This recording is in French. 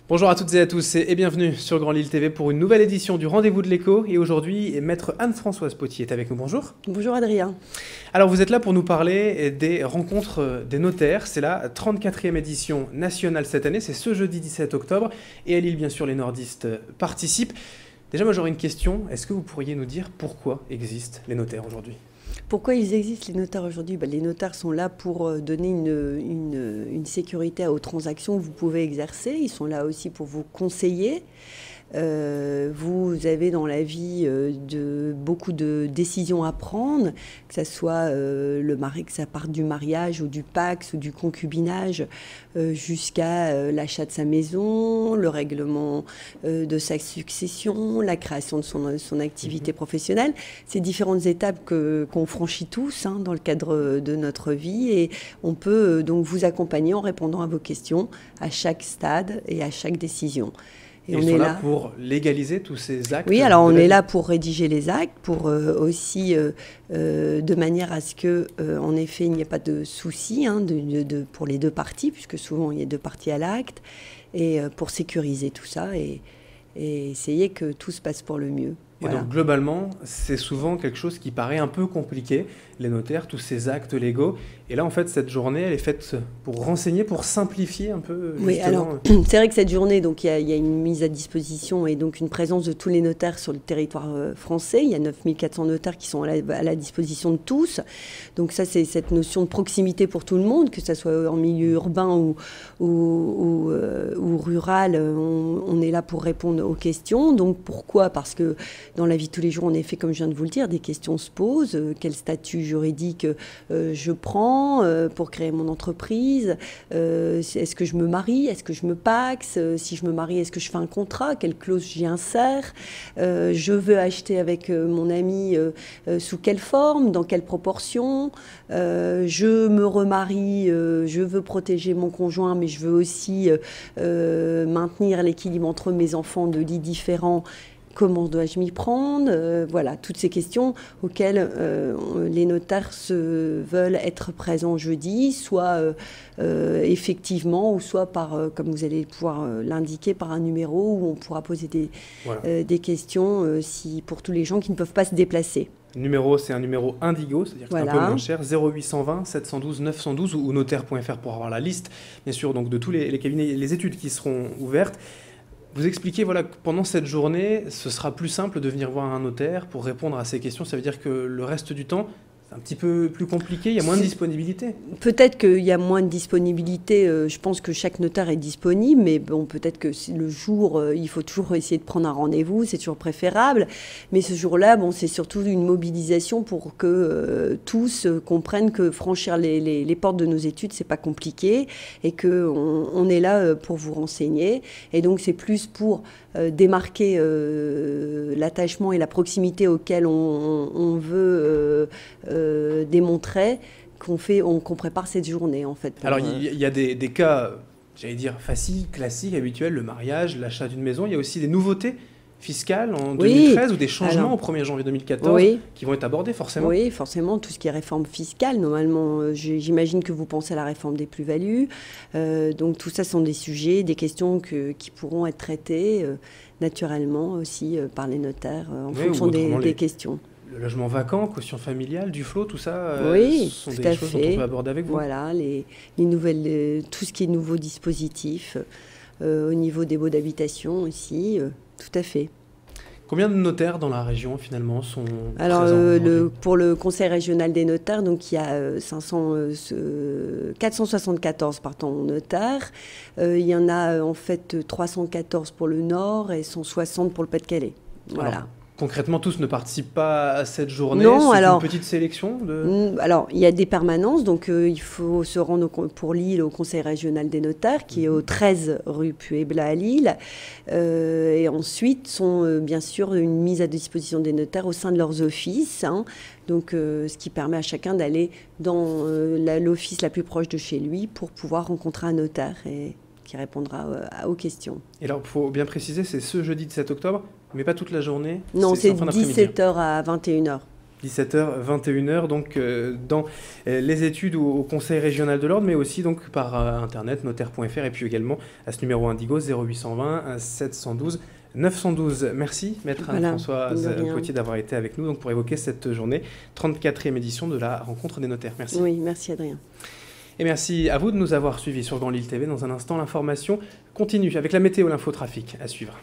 Bonjour à toutes et à tous et bienvenue sur Grand Lille TV pour une nouvelle édition du Rendez-vous de l'écho. Et aujourd'hui, maître Anne-Françoise Potier est avec nous. Bonjour. Bonjour Adrien. Alors vous êtes là pour nous parler des rencontres des notaires. C'est la 34e édition nationale cette année. C'est ce jeudi 17 octobre. Et à Lille, bien sûr, les nordistes participent. Déjà, moi j'aurais une question. Est-ce que vous pourriez nous dire pourquoi existent les notaires aujourd'hui ? Pourquoi ils existent les notaires aujourd'hui ? Les notaires sont là pour donner une sécurité aux transactions que vous pouvez exercer. Ils sont là aussi pour vous conseiller. Vous avez dans la vie beaucoup de décisions à prendre, que ça soit que ça parte du mariage ou du pax ou du concubinage jusqu'à l'achat de sa maison, le règlement de sa succession, la création de son activité professionnelle. C'est différentes étapes qu'on franchit tous dans le cadre de notre vie et on peut donc vous accompagner en répondant à vos questions à chaque stade et à chaque décision. Et on est là pour légaliser tous ces actes. Oui, alors on est là pour rédiger les actes, pour aussi de manière à ce que, en effet, il n'y ait pas de soucis pour les deux parties, puisque souvent il y a deux parties à l'acte, et pour sécuriser tout ça et essayer que tout se passe pour le mieux. Et donc globalement, c'est souvent quelque chose qui paraît un peu compliqué, les notaires, tous ces actes légaux. Et là, en fait, cette journée, elle est faite pour renseigner, pour simplifier un peu. Oui, alors c'est vrai que cette journée, donc il y a une mise à disposition et donc une présence de tous les notaires sur le territoire français. Il y a 9400 notaires qui sont à la disposition de tous. Donc ça, c'est cette notion de proximité pour tout le monde, que ce soit en milieu urbain ou rural. On est là pour répondre aux questions. Donc pourquoi ? Parce que dans la vie de tous les jours, en effet, comme je viens de vous le dire, des questions se posent. Quel statut juridique je prends pour créer mon entreprise ? Est-ce que je me marie ? Est-ce que je me paxe ? Si je me marie, est-ce que je fais un contrat ? Quelle clause j'y insère ? Je veux acheter avec mon ami sous quelle forme ? Dans quelle proportion ? Je me remarie, je veux protéger mon conjoint, mais je veux aussi maintenir l'équilibre entre mes enfants de lits différents. Comment dois-je m'y prendre ? Voilà, toutes ces questions auxquelles les notaires veulent être présents jeudi, soit effectivement, ou soit par, comme vous allez pouvoir l'indiquer, par un numéro où on pourra poser des questions pour tous les gens qui ne peuvent pas se déplacer. Le numéro, c'est un numéro Indigo, c'est-à-dire que c'est un peu moins cher, 0820 712 912 ou notaire.fr pour avoir la liste, bien sûr, donc de tous les cabinets, les études qui seront ouvertes. Vous expliquez que pendant cette journée, ce sera plus simple de venir voir un notaire pour répondre à ces questions. Ça veut dire que le reste du temps, c'est un petit peu plus compliqué, il y a moins de disponibilité. Peut-être qu'il y a moins de disponibilité, je pense que chaque notaire est disponible, mais bon, peut-être que le jour, il faut toujours essayer de prendre un rendez-vous, c'est toujours préférable. Mais ce jour-là, c'est surtout une mobilisation pour que tous comprennent que franchir les portes de nos études, c'est pas compliqué et qu'on est là pour vous renseigner. Et donc, c'est plus pour démarquer l'attachement et la proximité auquel on veut démontrer qu'on prépare cette journée, en fait. Alors, il y a des cas, j'allais dire, faciles, classiques, habituels, le mariage, l'achat d'une maison. Il y a aussi des nouveautés fiscales en 2013 ou des changements au 1er janvier 2014 qui vont être abordés, forcément. Oui, forcément, tout ce qui est réforme fiscale. Normalement, j'imagine que vous pensez à la réforme des plus-values. Donc, tout ça sont des sujets, des questions qui pourront être traitées naturellement aussi par les notaires en fonction des questions. Le logement vacant, caution familiale, du flot, tout ça, sont des choses dont on peut aborder avec vous. Voilà, les nouvelles, tout ce qui est nouveaux dispositifs, au niveau des baux d'habitation aussi, tout à fait. Combien de notaires dans la région, finalement, sont présents pour le Conseil régional des notaires, donc il y a 474 notaires. Il y en a en fait 314 pour le Nord et 160 pour le Pas-de-Calais. Voilà. Alors, concrètement, tous ne participent pas à cette journée. Non, c'est une petite sélection Alors, il y a des permanences, donc il faut se rendre pour Lille au Conseil régional des notaires, qui est au 13 rue Puebla à Lille. Et ensuite, sont bien sûr une mise à disposition des notaires au sein de leurs offices. Donc, ce qui permet à chacun d'aller dans l'office la plus proche de chez lui pour pouvoir rencontrer un notaire qui répondra aux questions. Et alors, il faut bien préciser, c'est ce jeudi 17 octobre, mais pas toute la journée. Non, c'est 17h à 21h. 17h, 21h, donc dans les études au Conseil régional de l'Ordre, mais aussi donc par internet, notaire.fr, et puis également à ce numéro Indigo 0820 712 912. Merci, maître Anne-Françoise Potier, d'avoir été avec nous donc, pour évoquer cette journée, 34e édition de la rencontre des notaires. Merci. Oui, merci Adrien. Et merci à vous de nous avoir suivis sur Grand Lille TV. Dans un instant, l'information continue avec la météo, l'infotrafic à suivre.